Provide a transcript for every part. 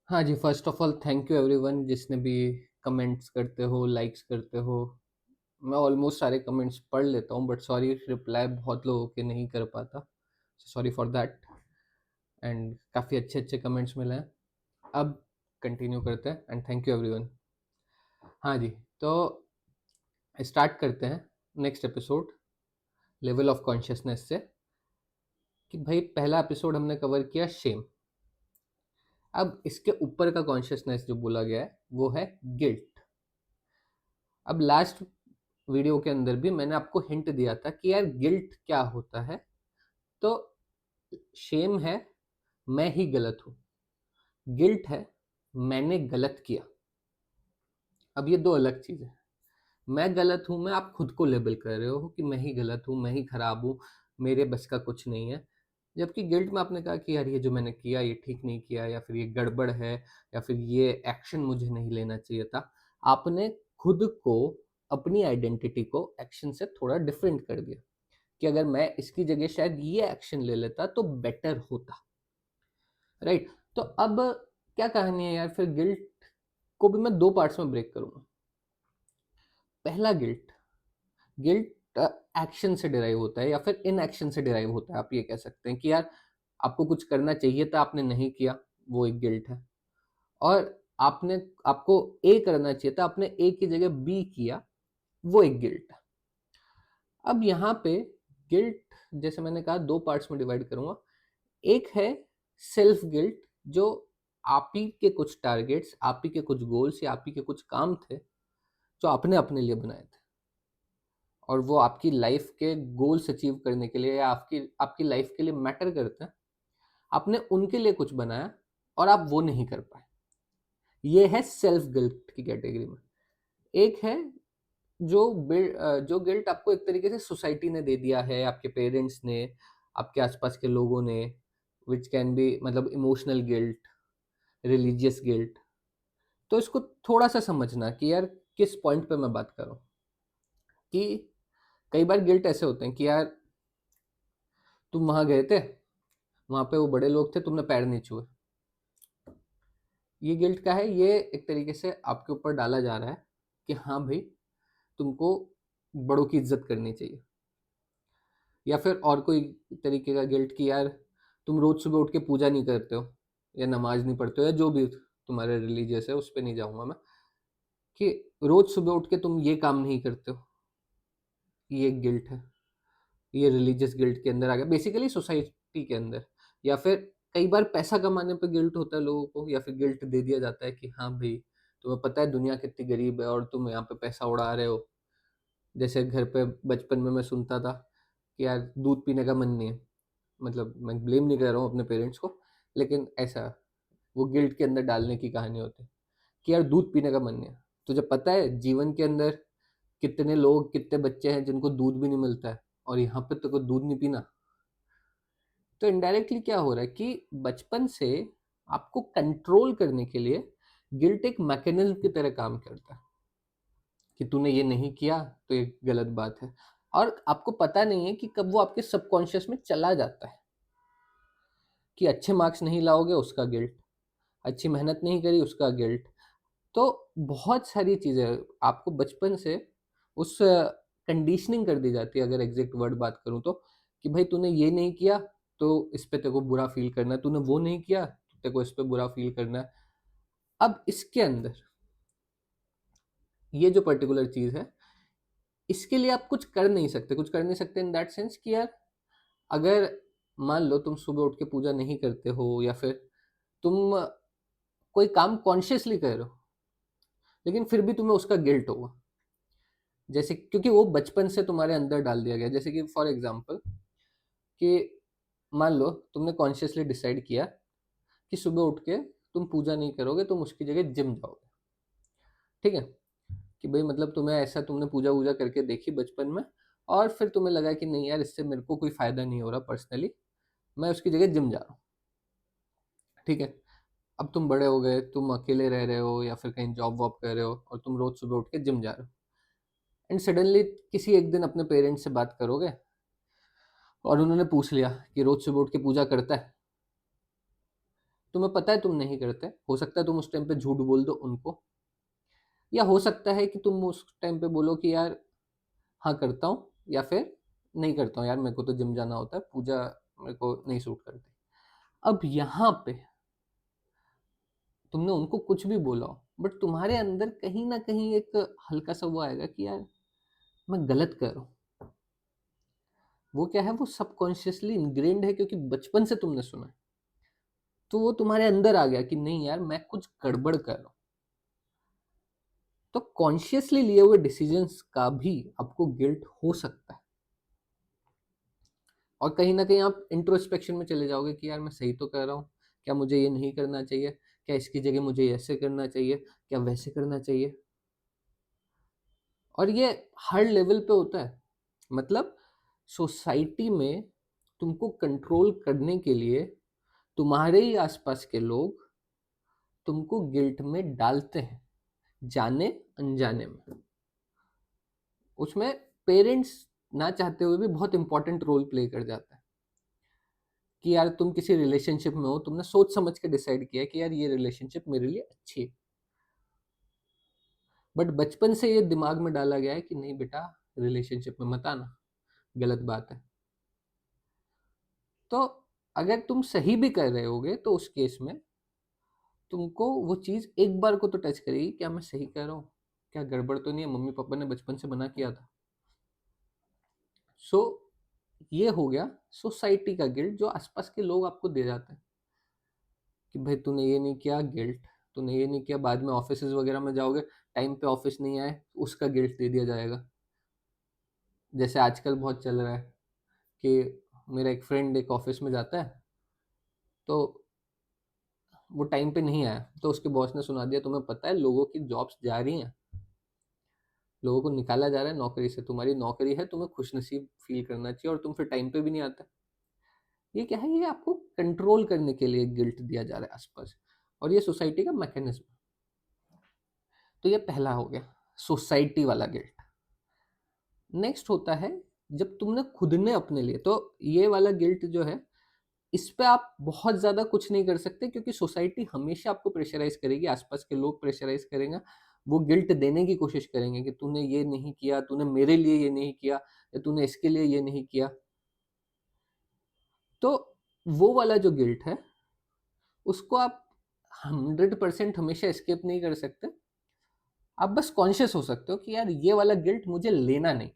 हाँ जी, first of all thank you everyone जिसने भी कमेंट्स करते हो, लाइक्स करते हो। मैं ऑलमोस्ट सारे कमेंट्स पढ़ लेता हूँ बट सॉरी रिप्लाई बहुत लोगों के नहीं कर पाता। Sorry for that. एंड काफ़ी अच्छे-अच्छे कमेंट्स मिले हैं। अब कंटिन्यू करते हैं एंड थैंक यू एवरीवन। हाँ जी, तो स्टार्ट करते हैं next episode level of consciousness से कि भाई पहला एपिसोड हमने कवर किया शेम। अब इसके ऊपर का कॉन्शियसनेस जो बोला गया है वो है गिल्ट। अब लास्ट वीडियो के अंदर भी मैंने आपको हिंट दिया था कि यार गिल्ट क्या होता है। तो शेम है मैं ही गलत हूं, गिल्ट है मैंने गलत किया। अब ये दो अलग चीजें हैं। मैं गलत हूं मैं आप खुद को लेबल कर रहे हो कि मैं ही गलत हूं, मैं ही खराब हूं, मेरे बस का कुछ नहीं है। जबकि गिल्ट में आपने कहा कि यार ये जो मैंने किया ये ठीक नहीं किया, या फिर ये गड़बड़ है, या फिर ये एक्शन मुझे नहीं लेना चाहिए था। आपने खुद को, अपनी आइडेंटिटी को एक्शन से थोड़ा डिफरेंट कर दिया कि अगर मैं इसकी जगह शायद ये एक्शन ले लेता तो बेटर होता। राइट। तो अब क्या कहानी है यार, फिर गिल्ट को भी मैं दो पार्ट्स में ब्रेक करूंगा। पहला गिल्ट, गिल्ट एक्शन से डिराइव होता है या फिर इन एक्शन से डिराइव होता है। आप ये कह सकते हैं कि यार आपको कुछ करना चाहिए था, आपने नहीं किया, वो एक गिल्ट है। और आपने, आपको ए करना चाहिए था, आपने ए की जगह बी किया, वो एक गिल्ट है। अब यहाँ पे गिल्ट जैसे मैंने कहा दो पार्ट्स में डिवाइड करूंगा। एक है सेल्फ गिल्ट, जो आप ही के कुछ टारगेट्स, आप ही के कुछ गोल्स या आप ही के कुछ काम थे जो आपने अपने लिए बनाए थे, और वो आपकी लाइफ के गोल्स अचीव करने के लिए या आपकी आपकी लाइफ के लिए मैटर करते हैं। आपने उनके लिए कुछ बनाया और आप वो नहीं कर पाए, ये है सेल्फ गिल्ट की कैटेगरी में। एक है जो गिल्ट आपको एक तरीके से सोसाइटी ने दे दिया है, आपके पेरेंट्स ने, आपके आसपास के लोगों ने, विच कैन बी मतलब इमोशनल गिल्ट, रिलीजियस गिल्ट। तो इसको थोड़ा सा समझना कि यार किस पॉइंट पे मैं बात कर रहा हूँ। कि कई बार गिल्ट ऐसे होते हैं कि यार तुम वहां गए थे, वहां पे वो बड़े लोग थे, तुमने पैर नहीं छुए। ये गिल्ट का है, ये एक तरीके से आपके ऊपर डाला जा रहा है कि हाँ भाई तुमको बड़ों की इज्जत करनी चाहिए। या फिर और कोई तरीके का गिल्ट कि यार तुम रोज सुबह उठ के पूजा नहीं करते हो, या नमाज नहीं पढ़ते हो, या जो भी तुम्हारे रिलीजियस है उस पर नहीं जाऊंगा मैं, कि रोज सुबह उठ के तुम ये काम नहीं करते हो, ये एक गिल्ट है। ये रिलीजियस गिल्ट के अंदर आ गया, बेसिकली सोसाइटी के अंदर। या फिर कई बार पैसा कमाने पे गिल्ट होता है लोगों को, या फिर गिल्ट दे दिया जाता है कि हाँ भाई तुम्हें पता है दुनिया कितनी गरीब है और तुम यहाँ पे पैसा उड़ा रहे हो। जैसे घर पे बचपन में मैं सुनता था कि यार दूध पीने का मन नहीं है, मतलब मैं ब्लेम नहीं कर रहा हूँ अपने पेरेंट्स को, लेकिन ऐसा वो गिल्ट के अंदर डालने की कहानी होती है कि यार दूध पीने का मन नहीं है। तुझे पता है जीवन के अंदर कितने लोग, कितने बच्चे हैं जिनको दूध भी नहीं मिलता है, और यहाँ पे तो कोई दूध नहीं पीना। तो इनडायरेक्टली क्या हो रहा है कि बचपन से आपको कंट्रोल करने के लिए गिल्ट एक मैकेनिज्म की तरह काम करता है कि तूने ये नहीं किया तो ये गलत बात है। और आपको पता नहीं है कि कब वो आपके सबकॉन्शियस में चला जाता है कि अच्छे मार्क्स नहीं लाओगे उसका गिल्ट, अच्छी मेहनत नहीं करी उसका गिल्ट। तो बहुत सारी चीजें आपको बचपन से उस कंडीशनिंग कर दी जाती है, अगर एग्जैक्ट वर्ड बात करूं तो, कि भाई तूने ये नहीं किया तो इस पे तेरे को बुरा फील करना है, तूने वो नहीं किया तो तेरे को इस पे बुरा फील करना है। अब इसके अंदर ये जो पर्टिकुलर चीज है, इसके लिए आप कुछ कर नहीं सकते, कुछ कर नहीं सकते इन दैट सेंस कि यार अगर मान लो तुम सुबह उठ के पूजा नहीं करते हो, या फिर तुम कोई काम कॉन्शियसली कर रहे हो लेकिन फिर भी तुम्हें उसका गिल्ट होगा, जैसे क्योंकि वो बचपन से तुम्हारे अंदर डाल दिया गया। जैसे कि फॉर एग्जांपल कि मान लो तुमने कॉन्शियसली डिसाइड किया कि सुबह उठ के तुम पूजा नहीं करोगे, तुम उसकी जगह जिम जाओगे। ठीक है, कि भाई मतलब तुम्हें ऐसा, तुमने पूजा वूजा करके देखी बचपन में, और फिर तुम्हें लगा कि नहीं यार इससे मेरे को कोई फायदा नहीं हो रहा पर्सनली, मैं उसकी जगह जिम जा रहा हूँ। ठीक है, अब तुम बड़े हो गए, तुम अकेले रह रहे हो या फिर कहीं जॉब वॉब कर रहे हो और तुम रोज सुबह उठ के जिम जा रहे हो, एंड सडनली किसी एक दिन अपने पेरेंट्स से बात करोगे और उन्होंने पूछ लिया कि रोज सुबह उठ के पूजा करता है, तुम्हें पता है तुम नहीं करते, हो सकता है तुम उस टाइम पे झूठ बोल दो उनको, या हो सकता है कि तुम उस टाइम पे बोलो कि यार हाँ करता हूँ, या फिर नहीं करता हूँ यार, मेरे को तो जिम जाना होता है, पूजा मेरे को नहीं सूट करती। अब यहाँ पे तुमने उनको कुछ भी बोला हो, बट तुम्हारे अंदर कहीं ना कहीं एक हल्का सा वो आएगा कि यार मैं गलत कर रहा हूँ। वो क्या है, वो सबकॉन्शियसली इनग्रेन्ड है, क्योंकि बचपन से तुमने सुना है, तो वो तुम्हारे अंदर आ गया कि नहीं यार मैं कुछ गड़बड़ कर रहा हूँ। तो कॉन्शियसली लिए हुए डिसीजंस का भी आपको गिल्ट हो सकता है, और कहीं ना कहीं आप इंट्रोस्पेक्शन में चले जाओगे कि यार मैं सही तो कर रहा हूँ, क्या मुझे ये नहीं करना चाहिए, क्या इसकी जगह मुझे ऐसे करना चाहिए, क्या वैसे करना चाहिए। और ये हर लेवल पे होता है, मतलब सोसाइटी में तुमको कंट्रोल करने के लिए तुम्हारे ही आसपास के लोग तुमको गिल्ट में डालते हैं, जाने अनजाने में। उसमें पेरेंट्स ना चाहते हुए भी बहुत इंपॉर्टेंट रोल प्ले कर जाता है कि यार तुम किसी रिलेशनशिप में हो, तुमने सोच समझ के डिसाइड किया कि यार ये रिलेशनशिप मेरे लिए अच्छी है, बट बचपन से ये दिमाग में डाला गया है कि नहीं बेटा रिलेशनशिप में मत आना, गलत बात है। तो अगर तुम सही भी कर रहे होगे तो उस केस में तुमको वो चीज एक बार को तो टच करेगी, क्या मैं सही कर रहा हूँ, क्या गड़बड़ तो नहीं है, मम्मी पापा ने बचपन से मना किया था। सो ये हो गया सोसाइटी का गिल्ट, जो आसपास के लोग आपको दे जाते हैं कि भाई तूने ये नहीं किया, गिल्ट, तूने ये नहीं किया, बाद में ऑफिस वगैरह में जाओगे, टाइम पे ऑफिस नहीं आए, उसका गिल्ट दे दिया जाएगा। जैसे आजकल बहुत चल रहा है कि मेरा एक फ्रेंड एक ऑफिस में जाता है, तो वो टाइम पे नहीं आया, तो उसके बॉस ने सुना दिया, तुम्हें पता है लोगों की जॉब्स जा रही हैं, लोगों को निकाला जा रहा है नौकरी से, तुम्हारी नौकरी है, तुम्हें खुशनसीब फील करना चाहिए, और तुम फिर टाइम पे भी नहीं आते। ये क्या है, ये आपको कंट्रोल करने के लिए गिल्ट दिया जा रहा है आसपास, और ये सोसाइटी का मैकेनिज्म। तो ये पहला हो गया सोसाइटी वाला गिल्ट। नेक्स्ट होता है जब तुमने खुद ने अपने लिए, तो ये वाला गिल्ट जो है, इस पे आप बहुत ज्यादा कुछ नहीं कर सकते, क्योंकि सोसाइटी हमेशा आपको प्रेशराइज करेगी, आसपास के लोग प्रेशराइज करेंगे, वो गिल्ट देने की कोशिश करेंगे कि तूने ये नहीं किया, तूने मेरे लिए ये नहीं किया, या तूने इसके लिए ये नहीं किया। तो वो वाला जो गिल्ट है, उसको आप 100% हमेशा एस्केप नहीं कर सकते। आप बस कॉन्शियस हो सकते हो कि यार ये वाला गिल्ट मुझे लेना नहीं।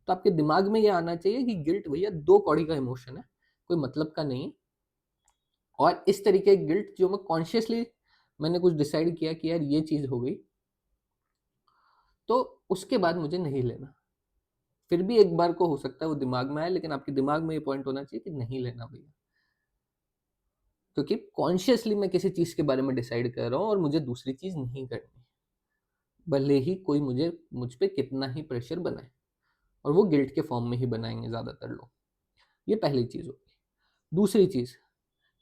तो आपके दिमाग में ये आना चाहिए कि गिल्ट भैया दो कौड़ी का इमोशन है, कोई मतलब का नहीं है, और इस तरीके की गिल्ट जो मैं कॉन्शियसली मैंने कुछ डिसाइड किया कि यार ये चीज हो गई, तो उसके बाद मुझे नहीं लेना। फिर भी एक बार को हो सकता है वो दिमाग में आए, लेकिन आपके दिमाग में ये पॉइंट होना चाहिए कि नहीं लेना भैया, क्योंकि कॉन्शियसली मैं किसी चीज के बारे में डिसाइड कर रहा हूँ और मुझे दूसरी चीज नहीं करनी, भले ही कोई मुझ पे कितना ही प्रेशर बनाए, और वो गिल्ट के फॉर्म में ही बनाएंगे ज्यादातर लोग। ये पहली चीज होगी। दूसरी चीज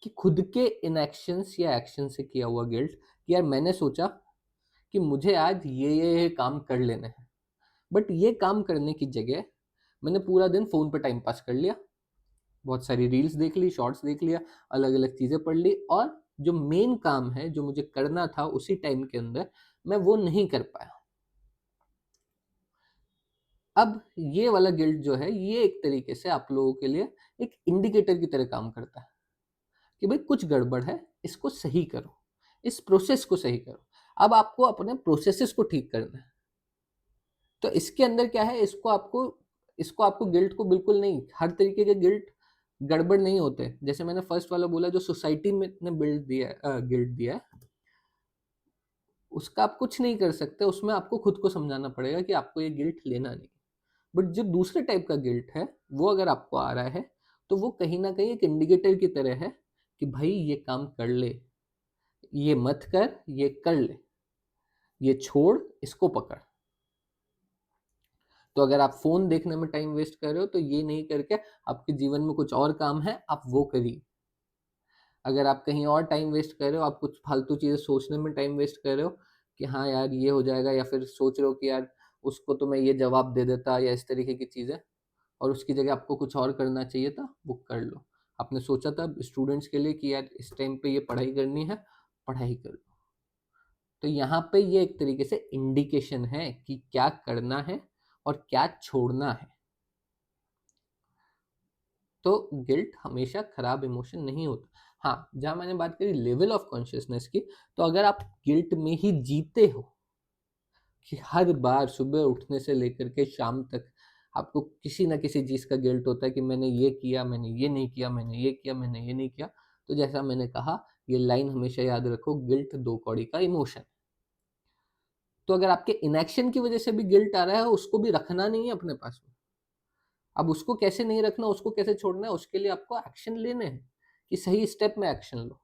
कि खुद के इनएक्शंस या एक्शन से किया हुआ गिल्ट, कि यार मैंने सोचा कि मुझे आज ये काम कर लेने हैं, बट ये काम करने की जगह मैंने पूरा दिन फोन पे टाइम पास कर लिया, बहुत सारी रील्स देख ली, शॉर्ट्स देख लिया, अलग अलग चीजें पढ़ ली, और जो मेन काम है जो मुझे करना था उसी टाइम के अंदर, मैं वो नहीं कर पाया। अब ये वाला गिल्ट जो है, ये एक तरीके से आप लोगों के लिए एक इंडिकेटर की तरह काम करता है कि भाई कुछ गड़बड़ है, इसको सही करो, इस प्रोसेस को सही करो। अब आपको अपने प्रोसेसेस को ठीक करना है। तो इसके अंदर क्या है, इसको आपको गिल्ट को बिल्कुल नहीं, हर तरीके के गिल्ट गड़बड़ नहीं होते। जैसे मैंने फर्स्ट वाला बोला जो सोसाइटी में ने बिल्ड दिया गिल्ट दिया है, उसका आप कुछ नहीं कर सकते, उसमें आपको खुद को समझाना पड़ेगा कि आपको ये गिल्ट लेना नहीं। बट जो दूसरे टाइप का गिल्ट है, वो अगर आपको आ रहा है, तो वो कहीं ना कहीं एक इंडिकेटर की तरह है कि भाई ये काम कर ले, ये मत कर, ये कर ले, ये छोड़, इसको पकड़। तो अगर आप फोन देखने में टाइम वेस्ट कर रहे हो, तो ये नहीं करके आपके जीवन में कुछ और काम है, आप वो करिए। अगर आप कहीं और टाइम वेस्ट कर रहे हो, आप कुछ फालतू चीजें सोचने में टाइम वेस्ट कर रहे हो कि हाँ यार ये हो जाएगा, या फिर सोच रहे हो कि यार उसको तो मैं ये जवाब दे देता, या इस तरीके की चीजें, और उसकी जगह आपको कुछ और करना चाहिए था, वो कर लो। आपने सोचा था स्टूडेंट्स के लिए कि यार इस टाइम पे ये पढ़ाई करनी है, पढ़ाई कर लो। तो यहाँ पे ये एक तरीके से इंडिकेशन है कि क्या करना है और क्या छोड़ना है। तो गिल्ट हमेशा खराब इमोशन नहीं होता। हाँ, जहाँ मैंने बात करी लेवल ऑफ कॉन्शियसनेस की, तो अगर आप गिल्ट में ही जीते हो कि हर बार सुबह उठने से लेकर के शाम तक आपको किसी ना किसी चीज़ का गिल्ट होता है कि मैंने ये किया, मैंने ये नहीं किया, मैंने ये किया, मैंने ये नहीं किया, तो जैसा मैंने कहा, ये लाइन हमेशा याद रखो, गिल्ट दो कौड़ी का इमोशन। तो अगर आपके इनएक्शन की वजह से भी गिल्ट आ रहा है, उसको भी रखना नहीं है अपने पास में। अब उसको कैसे नहीं रखना, उसको कैसे छोड़ना है, उसके लिए आपको एक्शन लेने हैं कि सही स्टेप में एक्शन लो।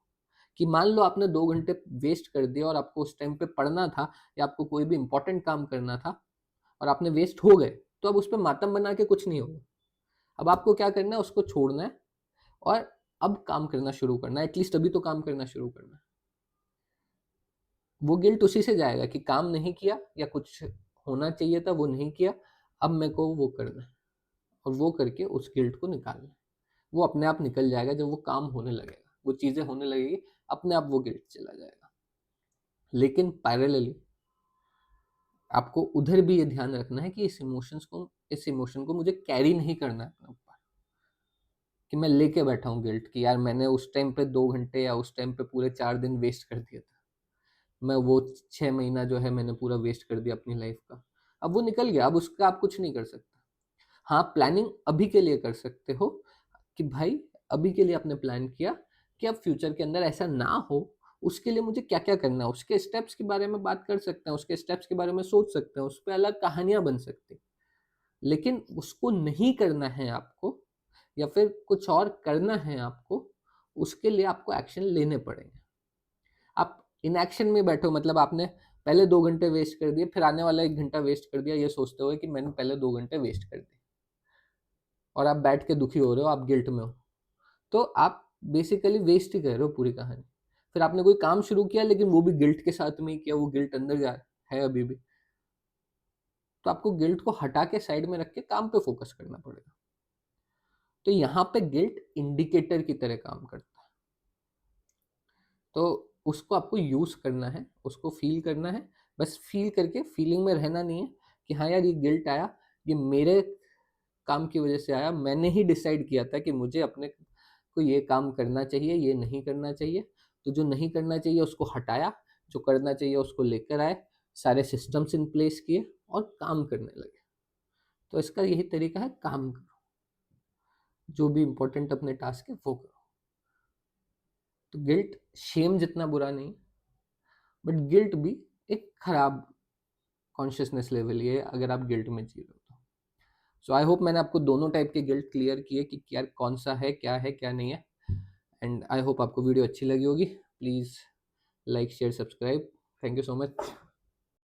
कि मान लो आपने 2 घंटे वेस्ट कर दिया और आपको उस टाइम पे पढ़ना था या आपको कोई भी इंपॉर्टेंट काम करना था और आपने वेस्ट हो गए, तो अब उस पर मातम बना के कुछ नहीं होगा। अब आपको क्या करना है, उसको छोड़ना है और अब काम करना शुरू करना है। एटलीस्ट अभी तो काम करना शुरू करना है। वो गिल्ट उसी से जाएगा कि काम नहीं किया या कुछ होना चाहिए था वो नहीं किया, अब मेरे को वो करना है और वो करके उस गिल्ट को निकालना है। वो अपने आप निकल जाएगा। जब वो काम होने लगेगा, वो चीज़ें होने लगेगी, अपने आप वो गिल्ट चला जाएगा। लेकिन पैरेलली आपको उधर भी ये ध्यान रखना है कि इस इमोशन को मुझे कैरी नहीं करना है अपने ऊपर, कि मैं लेके बैठा हूँ गिल्ट कि यार मैंने उस टाइम पे 2 घंटे या उस टाइम पे पूरे 4 दिन वेस्ट कर दिया था, मैं वो 6 महीना जो है मैंने पूरा वेस्ट कर दिया अपनी लाइफ का। अब वो निकल गया, अब उसका आप कुछ नहीं कर सकते। हाँ, प्लानिंग अभी के लिए कर सकते हो कि भाई अभी के लिए आपने प्लान किया कि अब फ्यूचर के अंदर ऐसा ना हो, उसके लिए मुझे क्या क्या करना है, उसके स्टेप्स के बारे में बात कर सकते हैं, उसके स्टेप्स के बारे में सोच सकते हैं, उस पर अलग कहानियां बन सकती। लेकिन उसको नहीं करना है आपको या फिर कुछ और करना है आपको, उसके लिए आपको एक्शन लेने पड़ेंगे। आप इनएक्शन में बैठो, मतलब आपने पहले 2 घंटे वेस्ट कर दिए, फिर आने वाला 1 घंटा वेस्ट कर दिया, ये सोचते हुए कि मैंने पहले 2 घंटे वेस्ट कर दिए, और आप बैठ के दुखी हो रहे हो, आप गिल्ट में हो, तो आप बेसिकली वेस्ट ही कर रहे हो पूरी कहानी। फिर आपने कोई काम शुरू किया लेकिन वो भी गिल्ट के साथ में ही किया, वो गिल्ट अंदर जा है अभी भी। तो आपको गिल्ट को हटा के साइड में रख के काम पे फोकस करना पड़ेगा। तो यहाँ पे गिल्ट इंडिकेटर की तरह काम करता है। तो उसको आपको यूज करना है, उसको फील करना है। बस फील करके फीलिंग में रहना नहीं है कि हाँ यार ये गिल्ट आया, ये मेरे काम की वजह से आया, मैंने ही डिसाइड किया था कि मुझे अपने को ये काम करना चाहिए, ये नहीं करना चाहिए। तो जो नहीं करना चाहिए उसको हटाया, जो करना चाहिए उसको लेकर आए, सारे सिस्टम्स इन प्लेस किए और काम करने लगे। तो इसका यही तरीका है, काम करो, जो भी इंपॉर्टेंट अपने टास्क है वो करो। तो गिल्ट शेम जितना बुरा नहीं, बट गिल्ट भी एक खराब कॉन्शियसनेस लेवल ही है अगर आप गिल्ट में जी रहे हो तो। सो आई होप मैंने आपको दोनों टाइप के गिल्ट क्लियर किए कि यार कौन सा है क्या नहीं है। एंड आई होप आपको वीडियो अच्छी लगी होगी। Please like share subscribe. Thank you so much.